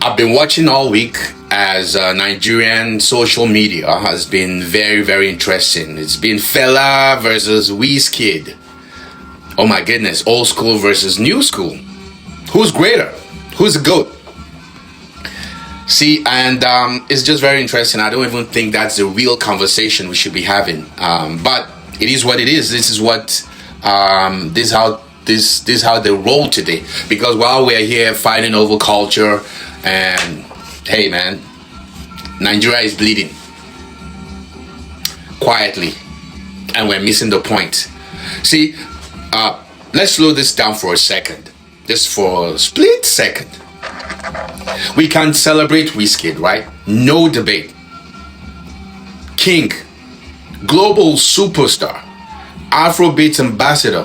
I've been watching all week as Nigerian social media has been very, very interesting. It's been Fela versus Wizkid. Oh my goodness, old school versus new school. Who's greater? Who's the GOAT? See, and it's just very interesting. I don't even think that's the real conversation we should be having. But it is what it is. This is what this is how they roll today. Because while we're here fighting over culture, and hey man, Nigeria is bleeding quietly, and we're missing the point. See, let's slow this down for a second, just for a split second. We can celebrate Wizkid, right? No debate. King, global superstar, Afrobeat ambassador,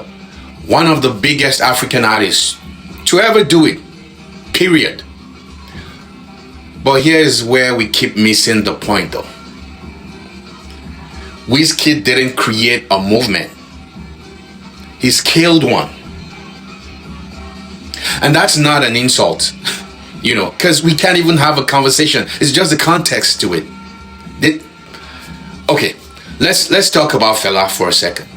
one of the biggest African artists to ever do it, period. But here's where we keep missing the point though. Wizkid didn't create a movement. He scaled one. And that's not an insult, because we can't even have a conversation. It's just the context to it. Okay, let's talk about Fela for a second.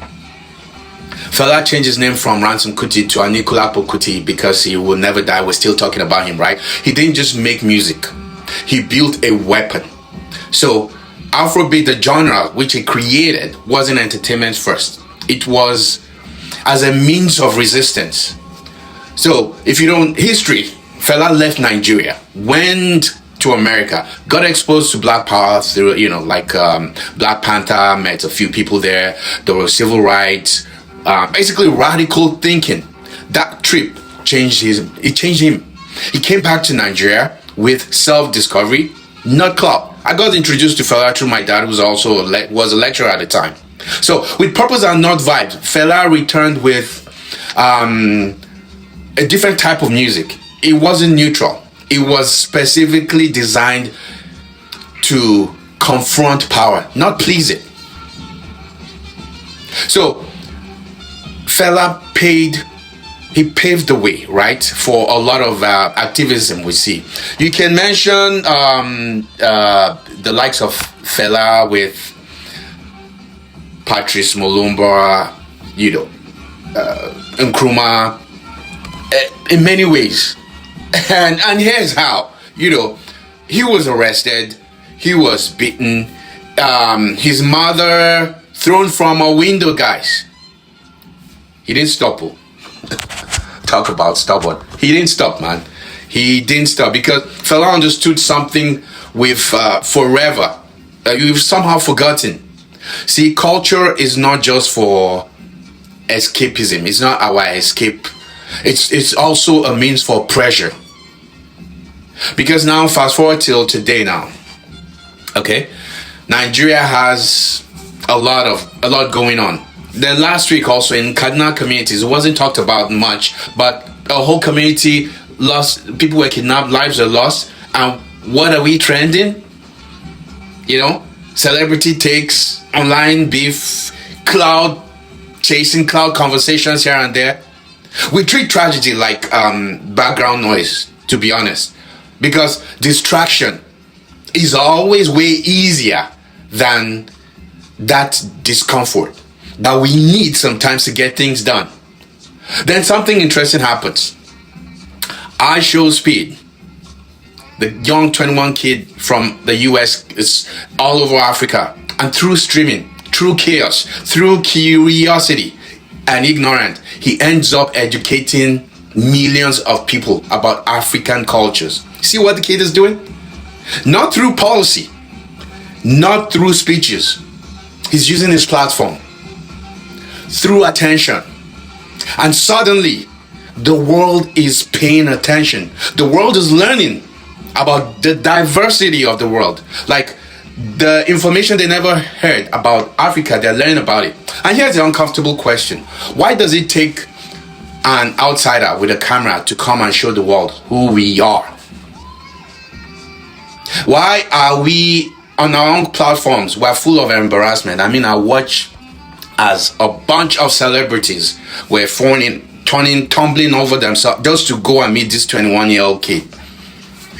Fela changed his name from Ransom Kuti to Anikulapo Kuti because he will never die. We're still talking about him, right? He didn't just make music. He built a weapon. So Afrobeat, the genre which he created, wasn't entertainment first. It was as a means of resistance. So if you don't, history, Fela left Nigeria, went to America, got exposed to Black Power through, Black Panther, met a few people there. There was civil rights, basically radical thinking. That trip changed him. He came back to Nigeria with self-discovery, not club. I got introduced to Fela through my dad, who was also was a lecturer at the time. So with purpose and not vibe, Fela returned with a different type of music. It wasn't neutral. It was specifically designed to confront power, not please it. So Fela paved the way, right, for a lot of activism we see. You can mention the likes of Fela with Patrice Mulumba, Nkrumah, in many ways. And here's how, he was arrested, he was beaten, his mother thrown from a window, guys. He didn't stop. Talk about stubborn. He didn't stop, man. He didn't stop because Fela understood something with forever. You've somehow forgotten. See, culture is not just for escapism. It's not our escape. It's also a means for pressure. Because now, fast forward till today now. Okay? Nigeria has a lot going on. The last week also in Kaduna communities, it wasn't talked about much, but a whole community lost, people were kidnapped, lives are lost. And what are we trending? Celebrity takes, online beef, chasing cloud conversations here and there. We treat tragedy like background noise, to be honest, because distraction is always way easier than that discomfort that we need sometimes to get things done. Then something interesting happens. I Show Speed, the young 21 kid from the US, is all over Africa, and through streaming, through chaos, through curiosity and ignorance, he ends up educating millions of people about African cultures. See what the kid is doing? Not through policy, not through speeches. He's using his platform through attention. And suddenly, the world is paying attention. The world is learning about the diversity of the world. Like the information they never heard about Africa, they're learning about it. And here's the uncomfortable question. Why does it take an outsider with a camera to come and show the world who we are? Why are we on our own platforms? We're full of embarrassment. I watch as a bunch of celebrities were tumbling over themselves just to go and meet this 21-year-old kid.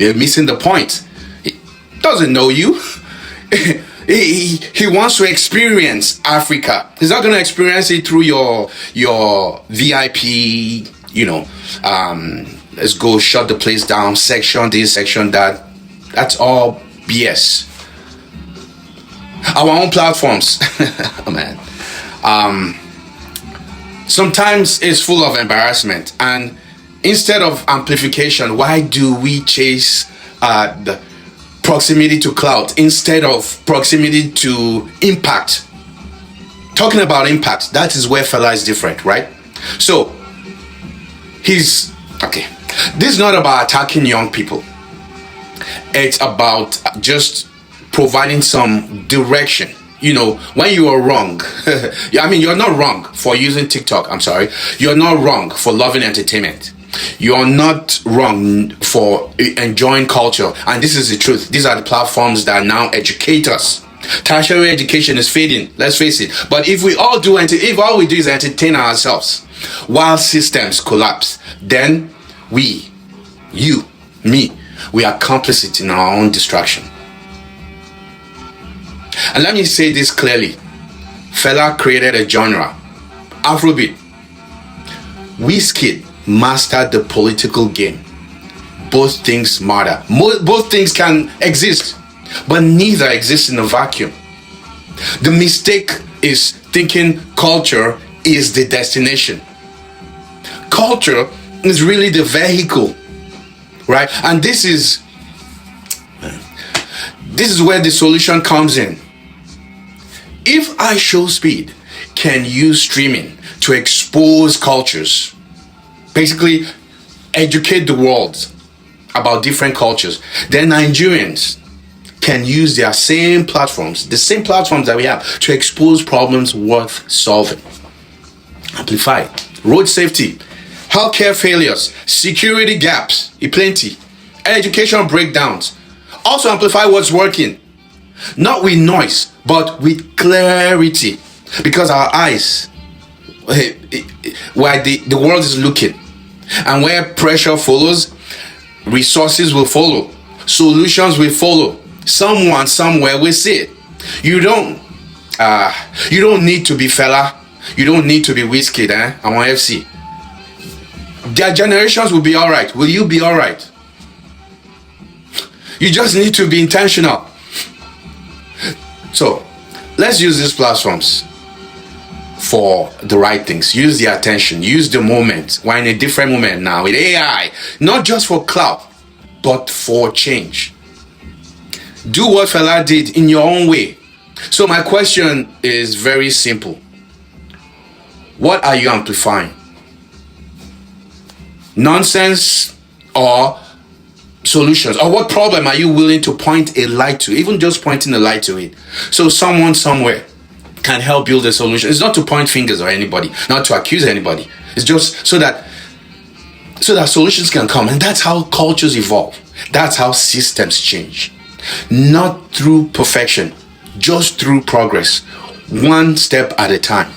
You're missing the point. He doesn't know you. He wants to experience Africa. He's not going to experience it through your VIP, let's go shut the place down, section this, section that. That's all BS. Our own platforms, oh man, sometimes it's full of embarrassment, and instead of amplification, why do we chase the proximity to clout instead of proximity to impact? Talking about impact, that is where Fela is different, right? So he's okay. This is not about attacking young people. It's about just providing some direction. When you are wrong, you're not wrong for using TikTok. I'm sorry. You're not wrong for loving entertainment. You're not wrong for enjoying culture. And this is the truth. These are the platforms that now educate us. Tertiary education is fading. Let's face it. But if all we do is entertain ourselves while systems collapse, then you, me, we are complicit in our own destruction. And let me say this clearly. Fela created a genre, Afrobeat. Wizkid mastered the political game. Both things matter. Both things can exist, but neither exists in a vacuum. The mistake is thinking culture is the destination. Culture is really the vehicle, right? And this is where the solution comes in. If iShowSpeed can use streaming to expose cultures, basically educate the world about different cultures, then Nigerians can use their same platforms, the same platforms that we have, to expose problems worth solving. Amplify. Road safety, healthcare failures, security gaps, plenty, education breakdowns. Also amplify what's working. Not with noise, but with clarity. Because our eyes, where the world is looking, and where pressure follows, resources will follow, solutions will follow. Someone somewhere will see it. You don't need to be Fela. You don't need to be Wizkid, I'm on FC. Their generations will be alright. Will you be alright? You just need to be intentional. So, let's use these platforms for the right things. Use the attention. Use the moment. We're in a different moment now with AI. Not just for clout, but for change. Do what Fela did in your own way. So my question is very simple. What are you amplifying? Nonsense or solutions? Or what problem are you willing to point a light to? Even just pointing a light to it. So someone somewhere can help build a solution. It's not to point fingers or anybody, not to accuse anybody. It's just so that solutions can come. And that's how cultures evolve. That's how systems change. Not through perfection, just through progress. One step at a time.